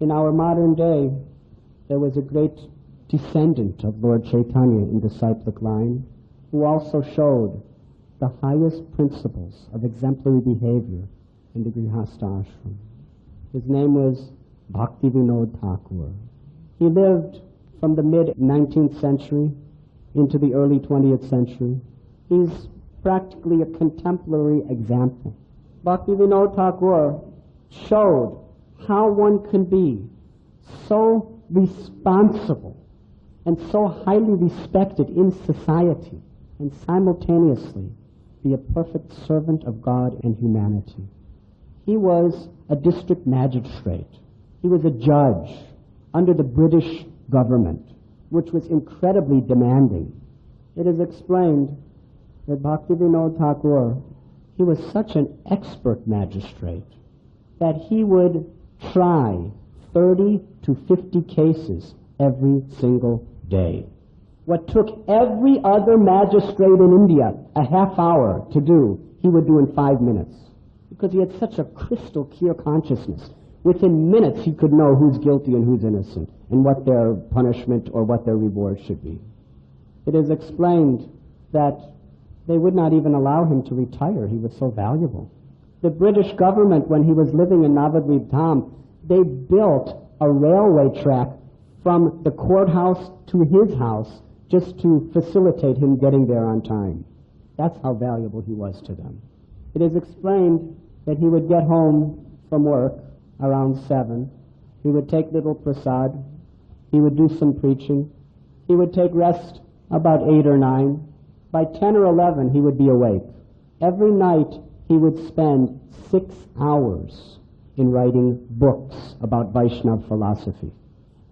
In our modern day, there was a great descendant of Lord Chaitanya in disciplic line who also showed the highest principles of exemplary behavior in the Grihastha ashram. His name was Bhakti Vinod Thakura. He lived from the mid-19th century into the early 20th century. He's practically a contemporary example. Bhakti Vinod Thakur showed how one can be so responsible and so highly respected in society and simultaneously be a perfect servant of God and humanity. He was a district magistrate. He was a judge under the British government, which was incredibly demanding. It is explained that Bhakti Vinod Thakur, he was such an expert magistrate that he would try 30 to 50 cases every single day. What took every other magistrate in India a half hour to do, he would do in 5 minutes, because he had such a crystal clear consciousness. Within minutes he could know who's guilty and who's innocent, and what their punishment or what their reward should be. It is explained that they would not even allow him to retire. He was so valuable. The British government, when he was living in Navadvip Dham, they built a railway track from the courthouse to his house just to facilitate him getting there on time. That's how valuable he was to them. It is explained that he would get home from work around 7. He would take little prasad. He would do some preaching. He would take rest about 8 or 9. By 10 or 11, he would be awake. Every night, he would spend 6 hours in writing books about Vaishnava philosophy.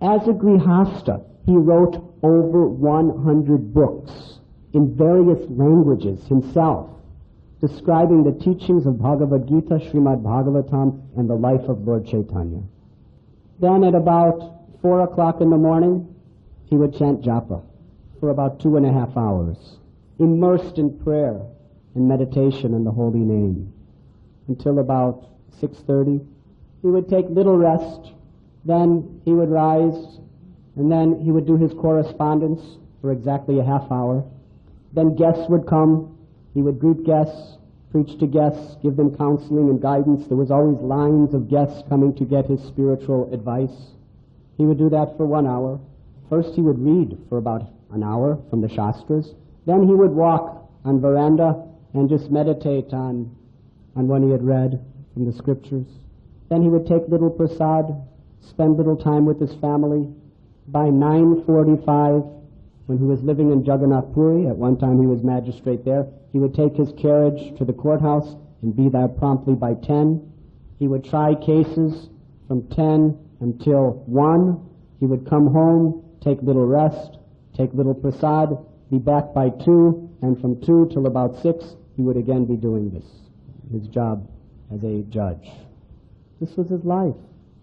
As a Grihastha, he wrote over 100 books in various languages himself, describing the teachings of Bhagavad Gita, Srimad Bhagavatam, and the life of Lord Chaitanya. Then at about 4 o'clock in the morning, he would chant japa for about 2.5 hours, immersed in prayer and meditation in the holy name, until about 6:30. He would take little rest, then he would rise, and then he would do his correspondence for exactly a half hour. Then guests would come. He would greet guests, preach to guests, give them counseling and guidance. There was always lines of guests coming to get his spiritual advice. He would do that for 1 hour. First he would read for about an hour from the Shastras. Then he would walk on veranda and just meditate on what he had read from the scriptures. Then he would take little prasad, spend little time with his family. By 9:45, when he was living in Jagannath Puri, at one time he was magistrate there, he would take his carriage to the courthouse and be there promptly by 10. He would try cases from 10 until 1. He would come home, take little rest, take little prasad, be back by 2, and from 2 till about 6, he would again be doing this, his job as a judge. This was his life.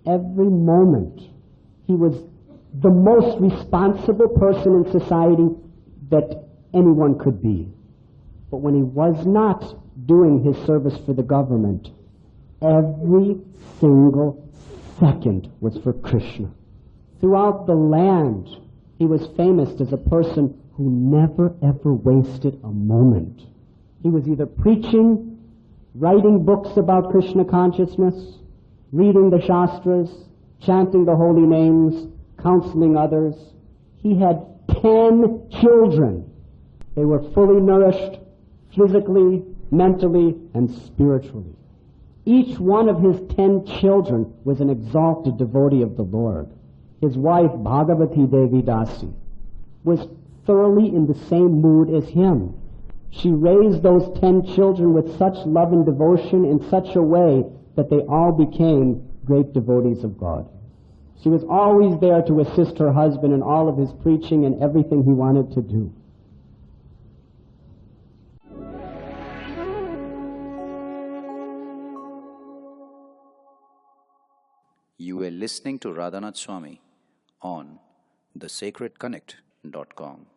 Every moment he was the most responsible person in society that anyone could be. But when he was not doing his service for the government, every single second was for Krishna. Throughout the land, he was famous as a person who never ever wasted a moment. He was either preaching, writing books about Krishna consciousness, reading the Shastras, chanting the holy names, counseling others. He had 10 children. They were fully nourished, physically, mentally, and spiritually. Each one of his 10 children was an exalted devotee of the Lord. His wife, Bhagavati Devi Dasi, was thoroughly in the same mood as him. She raised those 10 children with such love and devotion in such a way that they all became great devotees of God. She was always there to assist her husband in all of his preaching and everything he wanted to do. You were listening to Radhanath Swami on thesacredconnect.com.